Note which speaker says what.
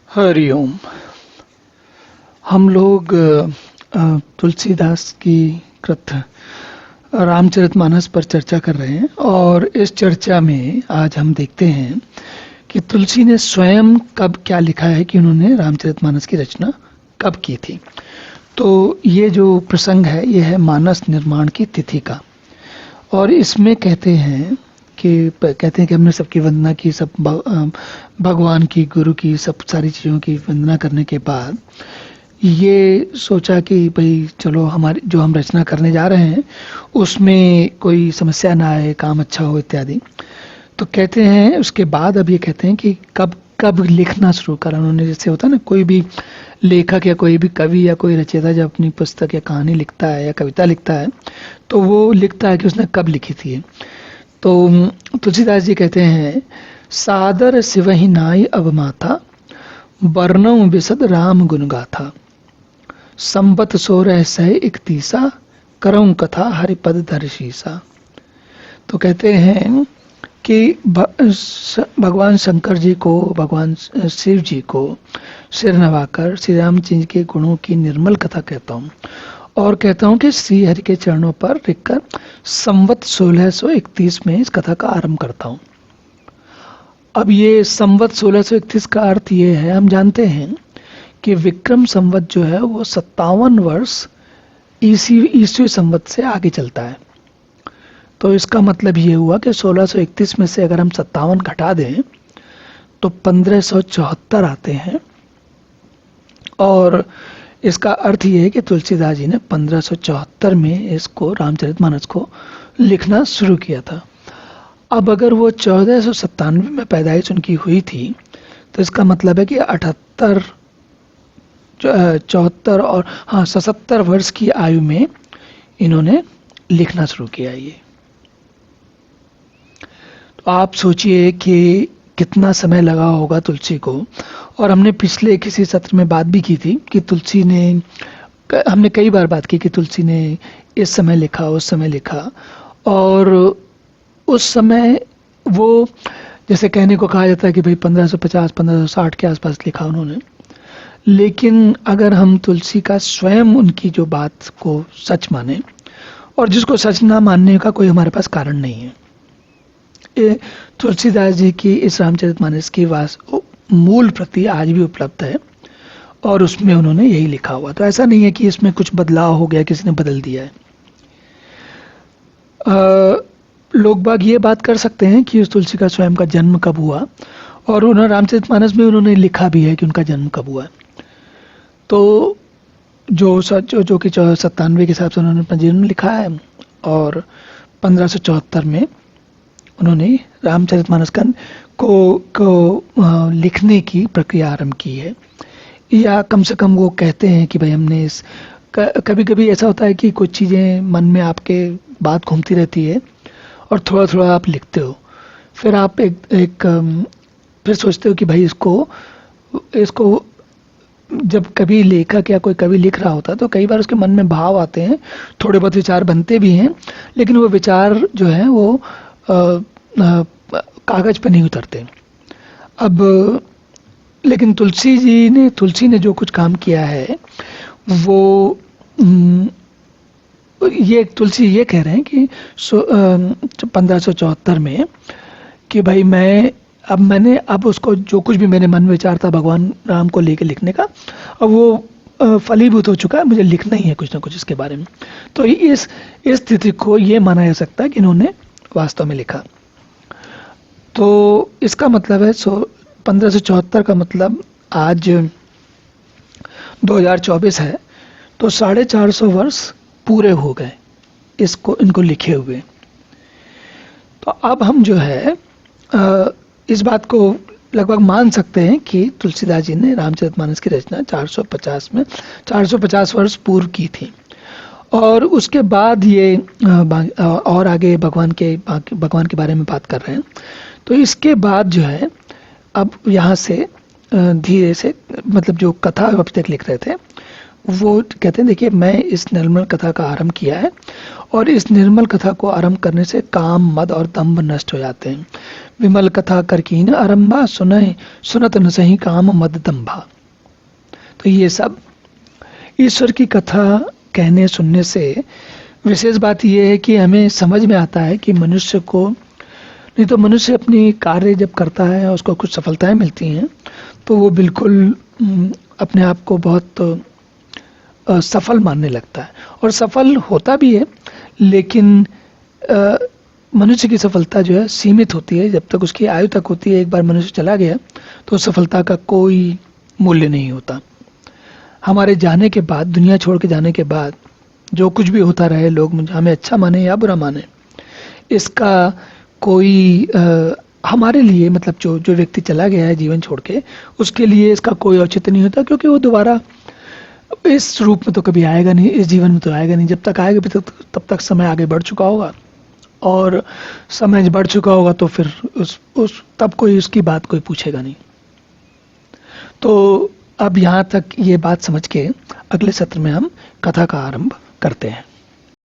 Speaker 1: हरिओम। हम लोग तुलसीदास की कृत रामचरितमानस पर चर्चा कर रहे हैं और इस चर्चा में आज हम देखते हैं कि तुलसी ने स्वयं कब क्या लिखा है कि उन्होंने रामचरितमानस की रचना कब की थी। तो ये जो प्रसंग है ये है मानस निर्माण की तिथि का। और इसमें कहते हैं कि हमने सबकी वंदना की, सब भगवान की, गुरु की, सब सारी चीज़ों की वंदना करने के बाद ये सोचा कि भाई चलो हमारी जो हम रचना करने जा रहे हैं उसमें कोई समस्या ना आए, काम अच्छा हो इत्यादि। तो कहते हैं उसके बाद अब ये कहते हैं कि कब कब लिखना शुरू करा उन्होंने। जैसे होता है ना, कोई भी लेखक या कोई भी कवि या कोई रचयिता जब अपनी पुस्तक या कहानी लिखता है या कविता लिखता है तो वो लिखता है कि उसने कब लिखी थी। तो तुलसीदास जी कहते हैं, सादर सिवहि नाई अब माथा, वर्णव विशद राम गुण गाथा, संबत 1631 करऊं कथा हरिपद धर शीसा। तो कहते हैं कि भगवान शंकर जी को, भगवान शिव जी को सिर नवाकर श्री रामचंद्र के गुणों की निर्मल कथा कहता हूँ और कहता हूँ कि श्री हरि के चरणों पर लिखकर संवत 1631 में इस कथा का आरंभ करता हूँ। अब ये संवत 1631 का अर्थ ये है, हम जानते हैं कि विक्रम संवत जो है वो 57 वर्ष ईसवी संवत से आगे चलता है। तो इसका मतलब ये हुआ कि 1631 में से अगर हम 57 घटा दें तो 1574 आते हैं। और इसका अर्थ ये है कि तुलसीदास जी ने 1574 में इसको रामचरितमानस को लिखना शुरू किया था। अब अगर वो 1497 में पैदाइश उनकी हुई थी तो इसका मतलब है कि 74 और 77 वर्ष की आयु में इन्होंने लिखना शुरू किया। ये तो आप सोचिए कि कितना समय लगा होगा तुलसी को। और हमने पिछले किसी सत्र में बात भी की थी कि तुलसी ने, हमने कई बार बात की कि तुलसी ने इस समय लिखा, उस समय लिखा, और उस समय वो जैसे कहने को कहा जाता है कि भाई 1550-1560 के आसपास लिखा उन्होंने। लेकिन अगर हम तुलसी का स्वयं उनकी जो बात को सच माने, और जिसको सच ना मानने का कोई हमारे पास कारण नहीं है, तुलसीदास जी की इस रामचरितमानस की मूल प्रति आज भी उपलब्ध है और उसमें उन्होंने यही लिखा हुआ। तो ऐसा नहीं है कि इसमें कुछ बदलाव हो गया, किसी ने बदल दिया है। लोग बाग ये बात कर सकते हैं कि उस तुलसी का स्वयं का जन्म कब हुआ, और उन्होंने रामचरितमानस में उन्होंने लिखा भी है कि उनका जन्म कब हुआ। तो जो कि 97 के हिसाब से उन्होंने अपना जन्म लिखा है और 1574 में उन्होंने रामचरितमानस को लिखने की प्रक्रिया आरंभ की है। या कम से कम वो कहते हैं कि भाई हमने कभी कभी ऐसा होता है कि कुछ चीज़ें मन में आपके बात घूमती रहती है और थोड़ा थोड़ा आप लिखते हो, फिर आप फिर सोचते हो कि भाई इसको जब कभी लेखक या कोई कवि लिख रहा होता है तो कई बार उसके मन में भाव आते हैं, थोड़े बहुत विचार बनते भी हैं, लेकिन वो विचार जो है वो कागज पर नहीं उतरते। अब लेकिन तुलसी ने जो कुछ काम किया है वो तुलसी ये कह रहे हैं कि 1574 में कि भाई मैंने उसको जो कुछ भी मेरे मन में विचार था भगवान राम को लेके लिखने का, अब वो फलीभूत हो चुका है, मुझे लिखना ही है कुछ ना कुछ इसके बारे में। तो इस स्थिति को ये माना जा सकता है कि इन्होंने वास्तव में लिखा। तो इसका मतलब है 1574 का मतलब आज 2024 है, तो 450 वर्ष पूरे हो गए इनको लिखे हुए। तो अब हम जो है इस बात को लगभग मान सकते हैं कि तुलसीदास जी ने रामचरितमानस की रचना 450 वर्ष पूर्व की थी। और उसके बाद ये और आगे भगवान के बारे में बात कर रहे हैं। तो इसके बाद जो है अब यहाँ से धीरे से, मतलब जो कथा अब तक लिख रहे थे वो कहते हैं, देखिए मैं इस निर्मल कथा का आरंभ किया है और इस निर्मल कथा को आरंभ करने से काम, मद और दंभ नष्ट हो जाते हैं। विमल कथा करकीन आरंभा, सुनय सुनत न सही काम मद दंभा। तो ये सब ईश्वर की कथा कहने सुनने से विशेष बात यह है कि हमें समझ में आता है कि मनुष्य को, नहीं तो मनुष्य अपनी कार्य जब करता है और उसको कुछ सफलताएं मिलती हैं तो वो बिल्कुल अपने आप को बहुत सफल मानने लगता है, और सफल होता भी है, लेकिन मनुष्य की सफलता जो है सीमित होती है, जब तक उसकी आयु तक होती है। एक बार मनुष्य चला गया तो सफलता का कोई मूल्य नहीं होता। हमारे जाने के बाद, दुनिया छोड़ के जाने के बाद जो कुछ भी होता रहे, लोग हमें अच्छा माने या बुरा माने, इसका कोई हमारे लिए, मतलब जो व्यक्ति चला गया है जीवन छोड़ के, उसके लिए इसका कोई औचित्य नहीं होता, क्योंकि वो दोबारा इस रूप में तो कभी आएगा नहीं, इस जीवन में तो आएगा नहीं। जब तक आएगा तब तक समय आगे बढ़ चुका होगा, और समय बढ़ चुका होगा तो फिर तब कोई उसकी बात कोई पूछेगा नहीं। तो अब यहाँ तक ये बात समझ के अगले सत्र में हम कथा का आरंभ करते हैं।